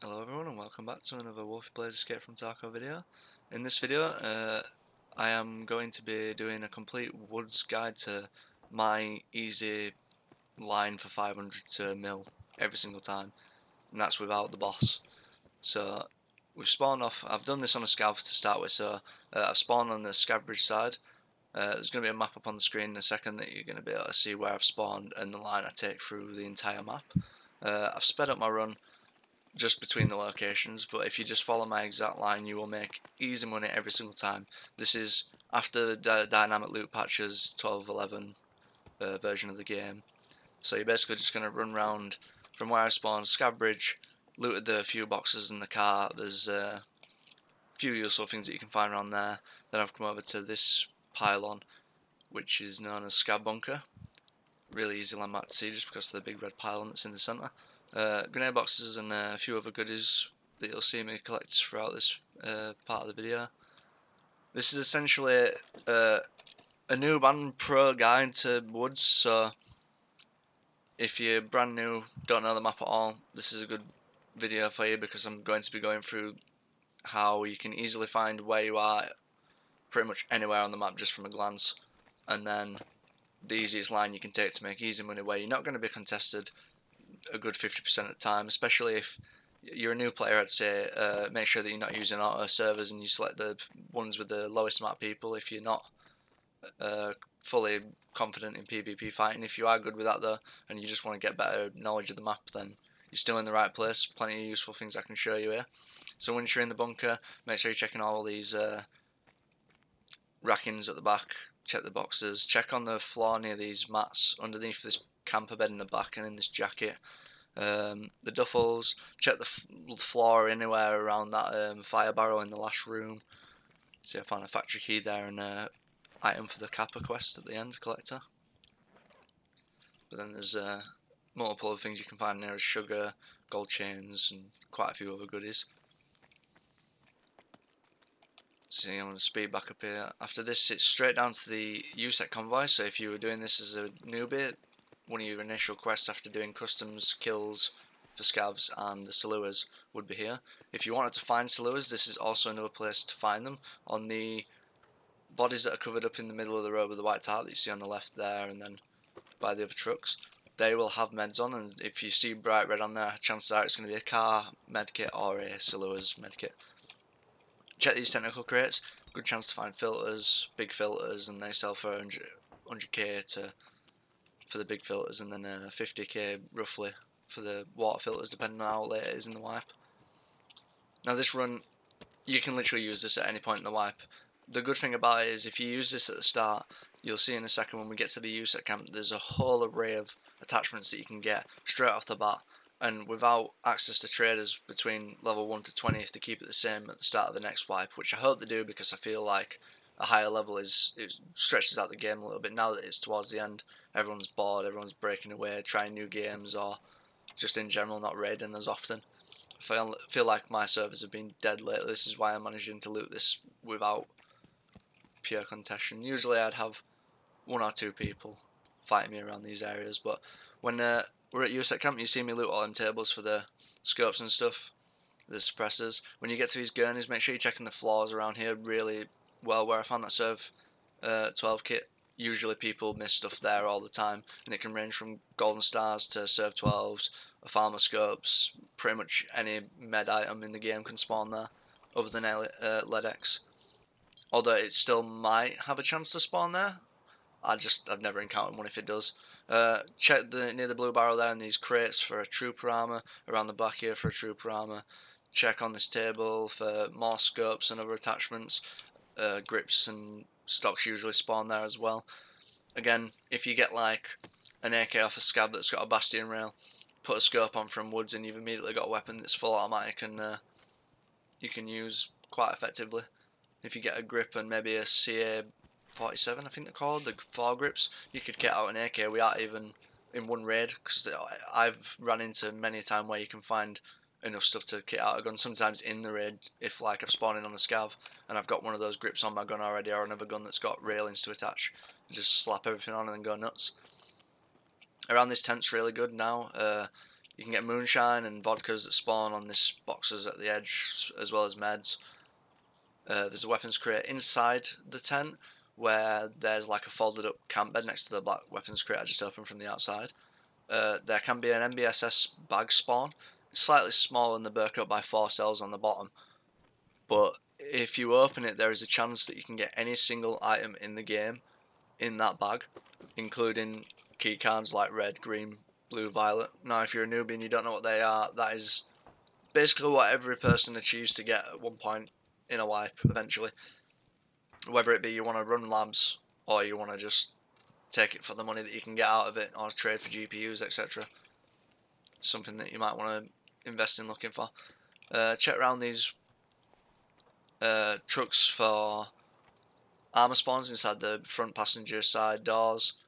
Hello everyone and welcome back to another Wolfie Plays Escape from Tarkov video. In this video I am going to be doing a complete woods guide to my easy line for 500 to mil every single time, and that's without the boss. So we've spawned off. I've done this on a scav to start with, so I've spawned on the scav bridge side. There's going to be a map up on the screen in a second that you're going to be able to see where I've spawned and the line I take through the entire map. I've sped up my run just between the locations, but if you just follow my exact line you will make easy money every single time. This is after the dynamic loot patches 12.11 version of the game, so you're basically just going to run around from where I spawned, Scav Bridge, looted the few boxes in the car. There's a few useful things that you can find around there. Then I've come over to this pylon which is known as Scav Bunker. Really easy landmark to see just because of the big red pylon that's in the centre. Grenade boxes and a few other goodies that you'll see me collect throughout this part of the video. This is essentially a noob and pro guide to woods, so if you're brand new, don't know the map at all, this is a good video for you because I'm going to be going through how you can easily find where you are pretty much anywhere on the map just from a glance, and then the easiest line you can take to make easy money where you're not going to be contested a good 50% of the time, especially if you're a new player. I'd say make sure that you're not using auto servers and you select the ones with the lowest amount of people if you're not fully confident in PvP fighting. If you are good with that though and you just want to get better knowledge of the map, then you're still in the right place. Plenty of useful things I can show you here. So once you're in the bunker, make sure you're checking all these rackings at the back, check the boxes, check on the floor near these mats underneath this camper bed in the back and in this jacket. The duffels, check the floor anywhere around that fire barrel in the last room. See, I found a factory key there and an item for the Kappa quest at the end, collector. But then there's multiple other things you can find there, as sugar, gold chains and quite a few other goodies. See, I'm going to speed back up here. After this it's straight down to the USEC convoy, so if you were doing this as a newbie, one of your initial quests after doing customs kills for scavs and the Saluas would be here. If you wanted to find Saluas, this is also another place to find them, on the bodies that are covered up in the middle of the road with the white tarp that you see on the left there and then by the other trucks. They will have meds on, and if you see bright red on there, chances are it's going to be a car medkit or a Salua's medkit. Check these technical crates, good chance to find filters, big filters, and they sell for 100k for the big filters, and then 50k roughly for the water filters, depending on how late it is in the wipe. Now this run, you can literally use this at any point in the wipe. The good thing about it is if you use this at the start, you'll see in a second when we get to the USEC camp, there's a whole array of attachments that you can get straight off the bat, and without access to traders between level 1 to 20 if they keep it the same at the start of the next wipe, which I hope they do because I feel like a higher level it stretches out the game a little bit. Now that it's towards the end, everyone's bored, everyone's breaking away, trying new games, or just in general not raiding as often. I feel like my servers have been dead lately. This is why I'm managing to loot this without pure contention. Usually I'd have 1 or 2 people fighting me around these areas, but when we're at USEC camp, you see me loot all them tables for the scopes and stuff, the suppressors. When you get to these gurneys, make sure you're checking the floors around here really well. Where I found that serve 12 kit, usually people miss stuff there all the time, and it can range from golden stars to serve 12s, farmer scopes. Pretty much any med item in the game can spawn there, other than LEDX. Although it still might have a chance to spawn there, I've never encountered one if it does. Check near the blue barrel there in these crates for a trooper armor, around the back here for a trooper armor. Check on this table for more scopes and other attachments. Grips and stocks usually spawn there as well. Again, if you get like an AK off a scab that's got a bastion rail, put a scope on from woods and you've immediately got a weapon that's full automatic and you can use quite effectively. If you get a grip and maybe a CA-47, I think they're called, the 4 grips, you could get out an AK without even in one raid, because I've run into many a time where you can find enough stuff to kit out a gun, sometimes in the raid, if like I've spawned in on a scav and I've got one of those grips on my gun already, or another gun that's got railings to attach, just slap everything on and then go nuts. Around this tent's really good now. You can get moonshine and vodkas that spawn on this boxes at the edge, as well as meds. There's a weapons crate inside the tent where there's like a folded up camp bed next to the black weapons crate I just opened from the outside. There can be an MBSS bag spawn. It's slightly smaller than the broken up by 4 cells on the bottom, but if you open it, there is a chance that you can get any single item in the game in that bag, including key cards like red, green, blue, violet. Now if you're a newbie and you don't know what they are, that is basically what every person achieves to get at one point in a wipe eventually. Whether it be you want to run labs or you want to just take it for the money that you can get out of it, or trade for GPUs, etc. Something that you might want to invest in looking for. Check around these trucks for armor spawns inside the front passenger side doors,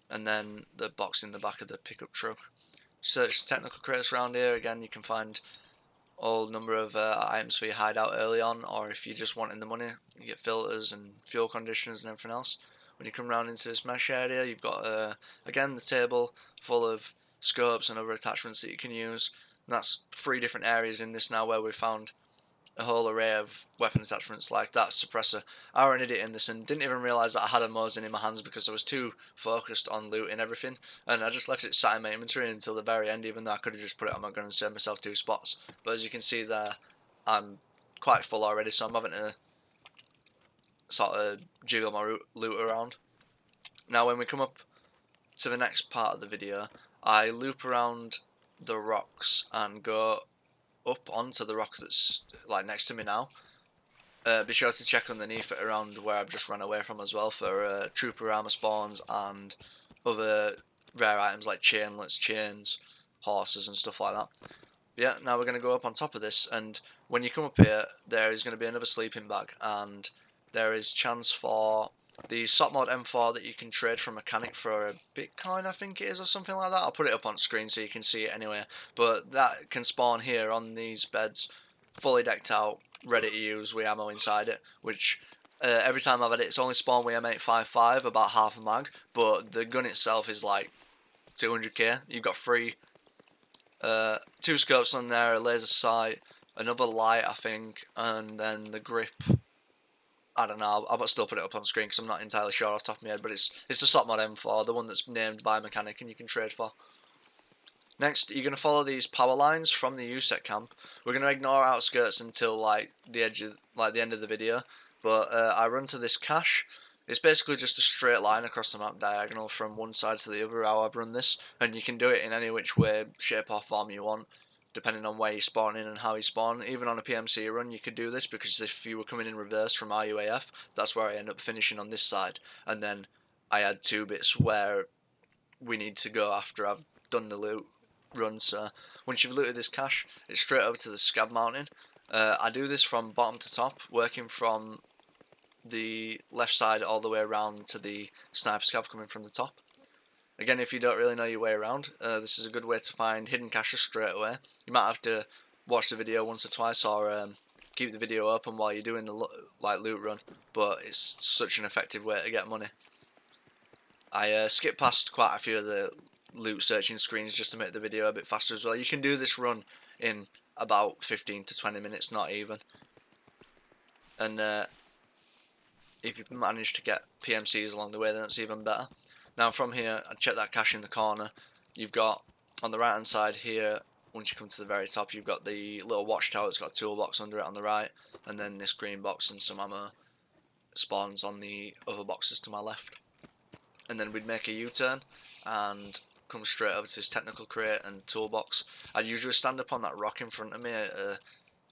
and then the box in the back of the pickup truck. Search the technical crates around here. Again, you can find all number of items for your hideout early on, or if you're just wanting the money, you get filters and fuel conditioners and everything else. When you come around into this mesh area, you've got again the table full of scopes and other attachments that you can use. And that's 3 different areas in this now where we've found a whole array of weapon attachments like that suppressor. I were an idiot in this and didn't even realise that I had a Mosin in my hands because I was too focused on looting everything, and I just left it sat in my inventory until the very end, even though I could have just put it on my gun and saved myself 2 spots. But as you can see there, I'm quite full already, so I'm having to sort of jiggle my loot around. Now when we come up to the next part of the video, I loop around the rocks and go up onto the rock that's like next to me now. Be sure to check underneath it around where I've just ran away from as well for trooper armor spawns and other rare items like chainlets, chains, horses and stuff like that. Yeah, now we're going to go up on top of this, and when you come up here there is going to be another sleeping bag, and there is chance for the SOT mod M4 that you can trade for a mechanic for a Bitcoin, I think it is, or something like that. I'll put it up on screen so you can see it anyway. But that can spawn here on these beds, fully decked out, ready to use with ammo inside it, which every time I've had it, it's only spawned with M855, about half a mag, but the gun itself is like 200k. You've got 2 scopes on there, a laser sight, another light I think, and then the grip. I don't know, I'll still put it up on screen because I'm not entirely sure off the top of my head, but it's the SOT mod M4, the one that's named by mechanic and you can trade for. Next, you're going to follow these power lines from the USEC camp. We're going to ignore outskirts until like the end of the video, but I run to this cache. It's basically just a straight line across the map diagonal from one side to the other, how I've run this, and you can do it in any which way, shape or form you want, depending on where you spawn in and how you spawn. Even on a PMC run you could do this, because if you were coming in reverse from RUAF, that's where I end up finishing on this side, and then I add 2 bits where we need to go after I've done the loot run. So once you've looted this cache, it's straight over to the scav mountain. I do this from bottom to top, working from the left side all the way around to the sniper scav coming from the top. Again, if you don't really know your way around, this is a good way to find hidden caches straight away. You might have to watch the video once or twice, or keep the video open while you're doing the loot run, but it's such an effective way to get money. I skip past quite a few of the loot searching screens just to make the video a bit faster as well. You can do this run in about 15 to 20 minutes, not even. And if you manage to get PMCs along the way, then that's even better. Now from here, I check that cache in the corner. You've got, on the right hand side here, once you come to the very top, you've got the little watchtower that's got a toolbox under it on the right, and then this green box and some ammo spawns on the other boxes to my left. And then we'd make a U-turn and come straight over to this technical crate and toolbox. I'd usually stand up on that rock in front of me at a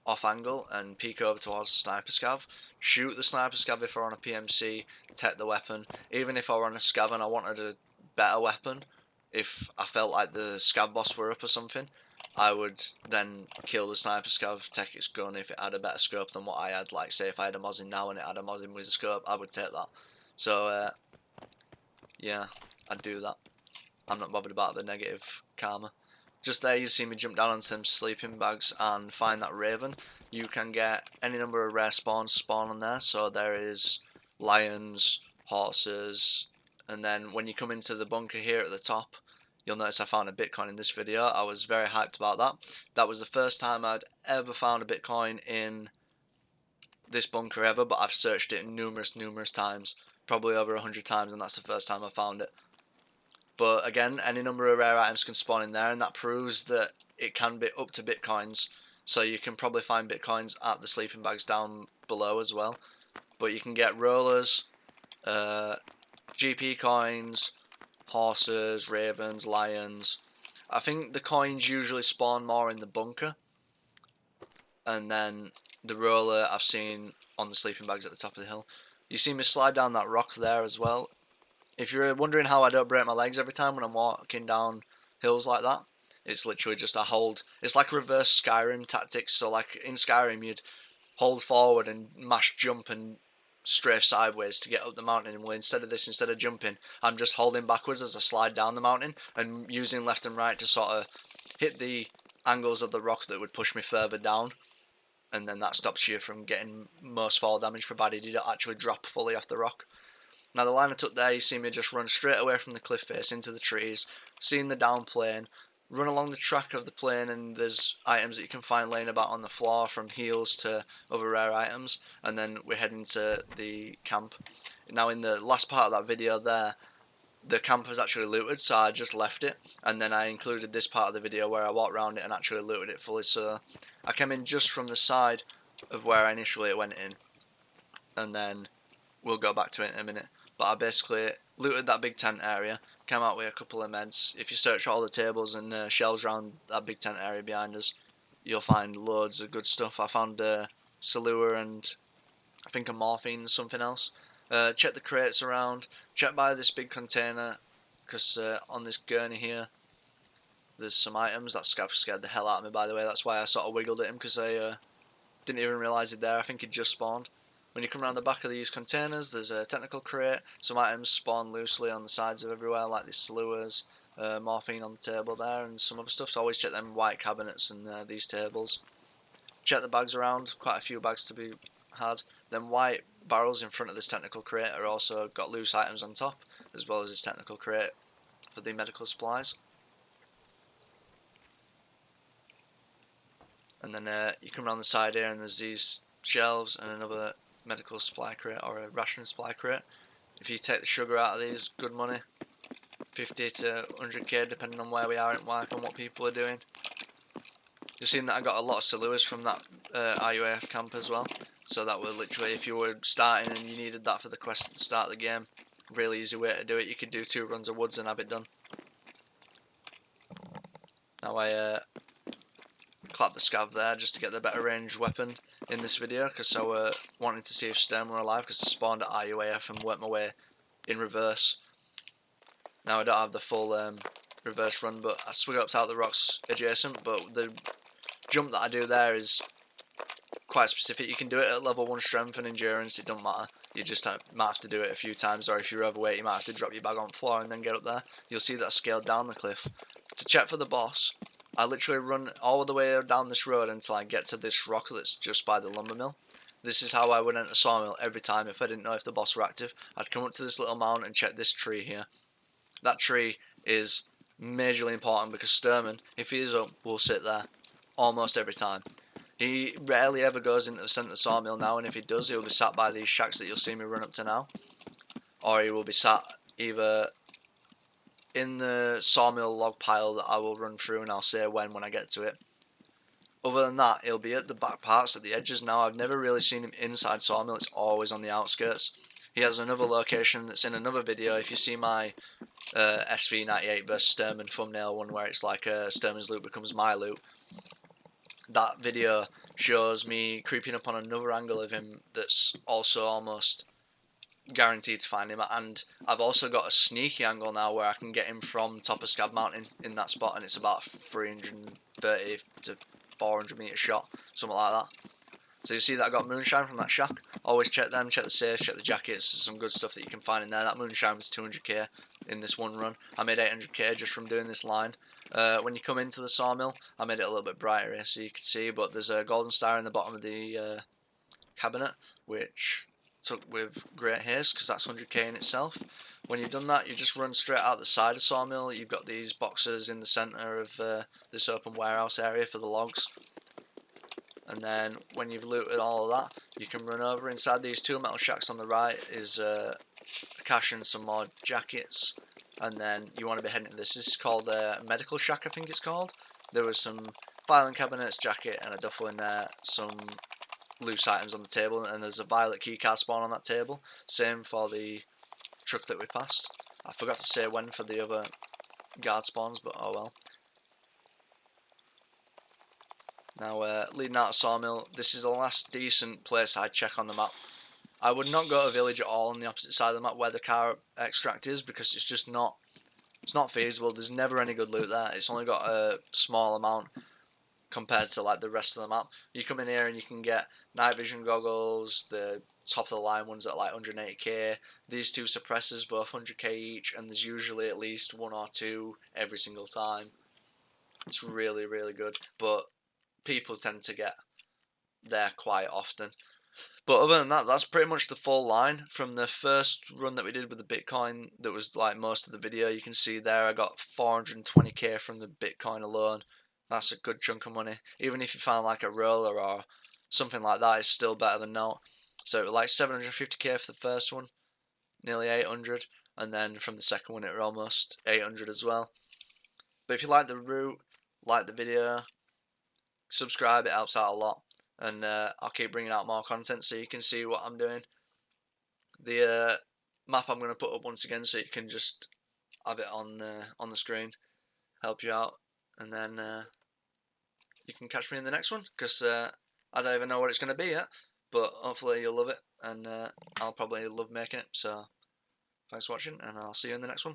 off angle and peek over towards the sniper scav, shoot the sniper scav if I were on a PMC, take the weapon. Even if I were on a scav and I wanted a better weapon, if I felt like the scav boss were up or something, I would then kill the sniper scav, take its gun if it had a better scope than what I had. Like say if I had a Mosin now and it had a Mosin with a scope, I would take that. So yeah, I'd do that. I'm not bothered about the negative karma. Just there you see me jump down onto some sleeping bags and find that raven. You can get any number of rare spawns spawn on there, so there is lions, horses, and then when you come into the bunker here at the top, you'll notice I found a Bitcoin in this video. I was very hyped about that. That was the first time I'd ever found a Bitcoin in this bunker ever, but I've searched it numerous times, probably over 100 times, and that's the first time I found it. But again, any number of rare items can spawn in there, and that proves that it can be up to Bitcoins. So you can probably find Bitcoins at the sleeping bags down below as well. But you can get rollers, GP coins, horses, ravens, lions. I think the coins usually spawn more in the bunker, and then the roller I've seen on the sleeping bags at the top of the hill. You see me slide down that rock there as well. If you're wondering how I don't break my legs every time when I'm walking down hills like that, it's literally just I hold. It's like reverse Skyrim tactics. So like in Skyrim, you'd hold forward and mash jump and strafe sideways to get up the mountain. Well, instead of jumping, I'm just holding backwards as I slide down the mountain and using left and right to sort of hit the angles of the rock that would push me further down. And then that stops you from getting most fall damage, provided you don't actually drop fully off the rock. Now the line I took there, you see me just run straight away from the cliff face into the trees, seeing the down plane, run along the track of the plane, and there's items that you can find laying about on the floor, from heals to other rare items, and then we're heading to the camp. Now in the last part of that video there, the camp was actually looted, so I just left it, and then I included this part of the video where I walked around it and actually looted it fully. So I came in just from the side of where I initially went in, and then we'll go back to it in a minute. But I basically looted that big tent area, came out with a couple of meds. If you search all the tables and shelves around that big tent area behind us, you'll find loads of good stuff. I found Salua and I think a morphine and something else. Check the crates around, check by this big container, because on this gurney here there's some items. That scav scared the hell out of me, by the way. That's why I sort of wiggled at him, because I didn't even realise it there. I think it just spawned. When you come around the back of these containers, there's a technical crate. Some items spawn loosely on the sides of everywhere, like these sluers, morphine on the table there, and some other stuff. So always check them white cabinets and these tables. Check the bags around, quite a few bags to be had. Then white barrels in front of this technical crate are also got loose items on top, as well as this technical crate for the medical supplies. And then you come around the side here and there's these shelves and another medical supply crate, or a ration supply crate. If you take the sugar out of these, good money, 50 to 100k depending on where we are in wipe and what people are doing. You've seen that I got a lot of Saluas from that IUAF camp as well, so that were literally, if you were starting and you needed that for the quest at the start of the game, really easy way to do it. You could do 2 runs of woods and have it done. Now I clapped the scav there just to get the better range weapon in this video, because I were wanting to see if Stern were alive, because I spawned at IUAF and worked my way in reverse. Now I don't have the full reverse run, but I swig up out the rocks adjacent, but the jump that I do there is quite specific. You can do it at level 1 strength and endurance, it doesn't matter. You just might have to do it a few times, or if you're overweight you might have to drop your bag on the floor and then get up there. You'll see that I scaled down the cliff. To check for the boss, I literally run all the way down this road until I get to this rock that's just by the lumber mill. This is how I would enter sawmill every time if I didn't know if the boss were active. I'd come up to this little mound and check this tree here. That tree is majorly important, because Sturman, if he is up, will sit there almost every time. He rarely ever goes into the centre of the sawmill now, and if he does, he'll be sat by these shacks that you'll see me run up to now, or he will be sat either in the sawmill log pile that I will run through, and I'll say when I get to it. Other than that, he'll be at the back parts, at the edges. Now, I've never really seen him inside sawmill, it's always on the outskirts. He has another location that's in another video. If you see my SV98 vs Sturman thumbnail one, where it's like Sturman's loot becomes my loot, that video shows me creeping up on another angle of him that's also almost guaranteed to find him, and I've also got a sneaky angle now where I can get him from top of Scab Mountain in that spot, and it's about 330 to 400 metre shot, something like that. So you see that I got moonshine from that shack. Always check them, check the safes, check the jackets. There's some good stuff that you can find in there. That moonshine was 200k in this one run. I made 800k just from doing this line. When you come into the sawmill, I made it a little bit brighter here so you can see, but there's a golden star in the bottom of the cabinet, which took with great haste, because that's 100k in itself. When you've done that, you just run straight out the side of Sawmill. You've got these boxes in the centre of this open warehouse area for the logs. And then when you've looted all of that, you can run over. Inside these two metal shacks on the right is a cache and some more jackets. And then you want to be heading to this. This is called a medical shack, I think it's called. There was some filing cabinets, jacket, and a duffel in there. Some loose items on the table, and there's a violet keycard spawn on that table. Same for the truck that we passed. I forgot to say when for the other guard spawns, but oh well. Now, leading out of Sawmill, this is the last decent place I'd check on the map. I would not go to village at all on the opposite side of the map where the car extract is, because it's just not feasible. There's never any good loot there. It's only got a small amount compared to like the rest of the map. You come in here and you can get night vision goggles, the top of the line ones at like 180k, these two suppressors both 100k each, and there's usually at least one or two every single time. It's really, really good, but people tend to get there quite often. But other than that, that's pretty much the full line. From the first run that we did with the Bitcoin, that was like most of the video, you can see there I got 420k from the Bitcoin alone. That's a good chunk of money. Even if you found like a roller or something like that, it's still better than not. So it was like 750k for the first one, nearly 800, and then from the second one it was almost 800 as well. But if you like the route, like the video, subscribe, it helps out a lot. And I'll keep bringing out more content so you can see what I'm doing. The map I'm going to put up once again so you can just have it on the screen, help you out, and then you can catch me in the next one, because I don't even know what it's going to be yet, but hopefully you'll love it, and I'll probably love making it. So thanks for watching, and I'll see you in the next one.